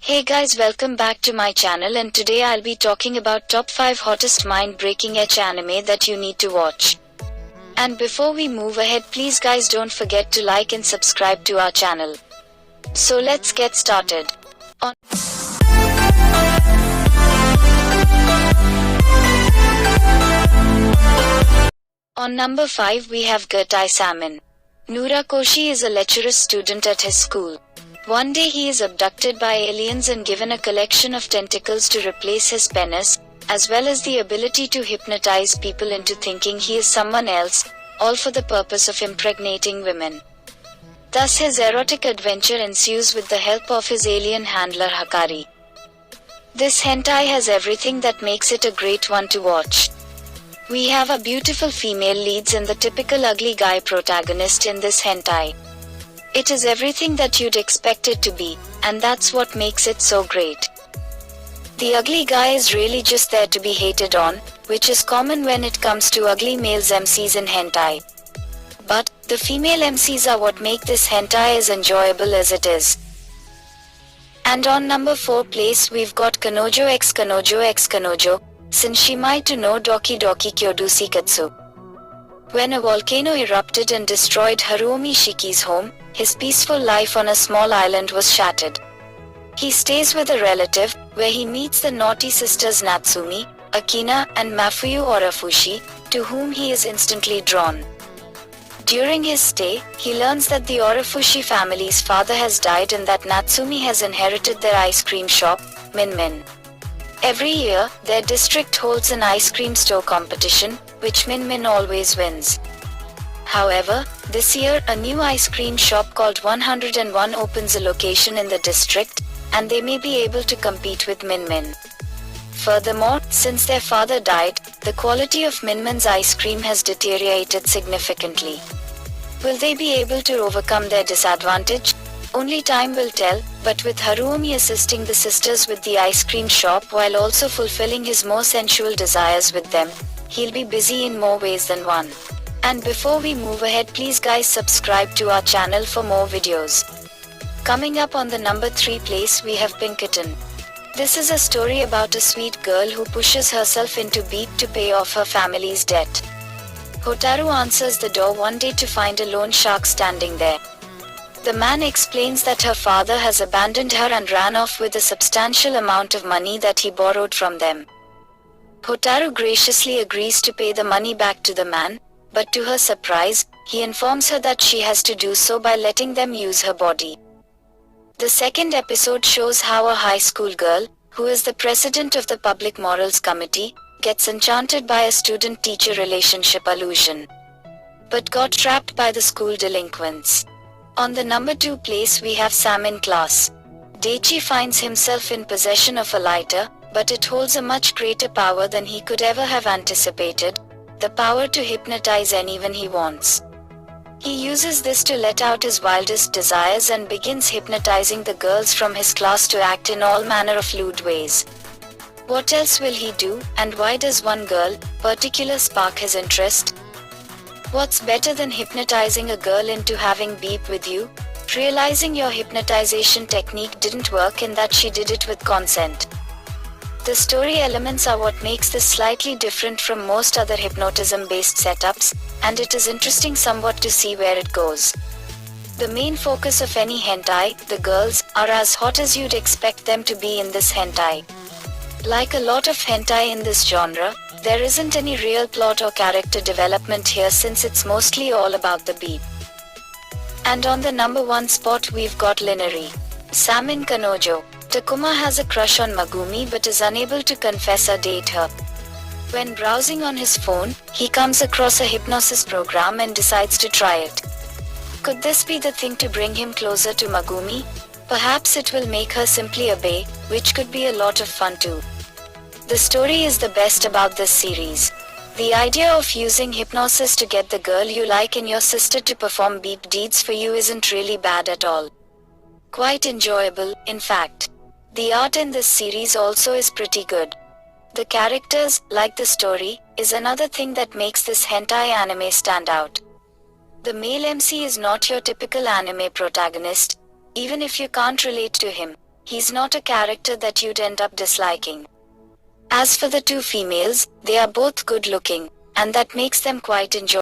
Hey guys, welcome back to my channel, and today I'll be talking about top 5 hottest mind-breaking anime that you need to watch. And before we move ahead, please guys don't forget to like and subscribe to our channel. So let's get started. On number 5 we have Gertai Salmon. Nurakoshi is a lecherous student at his school. One day he is abducted by aliens and given a collection of tentacles to replace his penis, as well as the ability to hypnotize people into thinking he is someone else, all for the purpose of impregnating women. Thus his erotic adventure ensues with the help of his alien handler Hakari. This hentai has everything that makes it a great one to watch. We have a beautiful female leads and the typical ugly guy protagonist in this hentai. It is everything that you'd expect it to be, and that's what makes it so great. The ugly guy is really just there to be hated on, which is common when it comes to ugly males MCs in hentai. But, the female MCs are what make this hentai as enjoyable as it is. And on number 4 place we've got Kanojo x Kanojo x Kanojo, Senshimai to no Doki Doki Kyodusi Katsu. When a volcano erupted and destroyed Haruomi Shiki's home, his peaceful life on a small island was shattered. He stays with a relative, where he meets the naughty sisters Natsumi, Akina, and Mafuyu Orafushi, to whom he is instantly drawn. During his stay, he learns that the Orafushi family's father has died and that Natsumi has inherited their ice cream shop, Min Min. Every year, their district holds an ice cream store competition, which Min Min always wins. However, this year a new ice cream shop called 101 opens a location in the district, and they may be able to compete with Min Min. Furthermore, since their father died, the quality of Min Min's ice cream has deteriorated significantly. Will they be able to overcome their disadvantage? Only time will tell, but with Haruomi assisting the sisters with the ice cream shop while also fulfilling his more sensual desires with them, he'll be busy in more ways than one. And before we move ahead, please guys subscribe to our channel for more videos. Coming up on the number 3 place we have Pinkerton. This is a story about a sweet girl who pushes herself into beat to pay off her family's debt. Hotaru answers the door one day to find a loan shark standing there. The man explains that her father has abandoned her and ran off with a substantial amount of money that he borrowed from them. Hotaru graciously agrees to pay the money back to the man, but to her surprise, he informs her that she has to do so by letting them use her body. The second episode shows how a high school girl, who is the president of the Public Morals Committee, gets enchanted by a student-teacher relationship illusion, but got trapped by the school delinquents. On the number 2 place we have Sam in class. Daichi finds himself in possession of a lighter, but it holds a much greater power than he could ever have anticipated, the power to hypnotize anyone he wants. He uses this to let out his wildest desires and begins hypnotizing the girls from his class to act in all manner of lewd ways. What else will he do, and why does one girl, particular spark his interest? What's better than hypnotizing a girl into having beep with you, realizing your hypnotization technique didn't work and that she did it with consent? The story elements are what makes this slightly different from most other hypnotism-based setups, and it is interesting somewhat to see where it goes. The main focus of any hentai, the girls, are as hot as you'd expect them to be in this hentai. Like a lot of hentai in this genre, there isn't any real plot or character development here since it's mostly all about the beep. And on the number 1 spot we've got Linari. Sam in Kanojo. Takuma has a crush on Megumi but is unable to confess or date her. When browsing on his phone, he comes across a hypnosis program and decides to try it. Could this be the thing to bring him closer to Megumi? Perhaps it will make her simply obey, which could be a lot of fun too. The story is the best about this series. The idea of using hypnosis to get the girl you like and your sister to perform beep deeds for you isn't really bad at all. Quite enjoyable, in fact. The art in this series also is pretty good. The characters, like the story, is another thing that makes this hentai anime stand out. The male MC is not your typical anime protagonist, even if you can't relate to him. He's not a character that you'd end up disliking. As for the two females, they are both good looking, and that makes them quite enjoyable.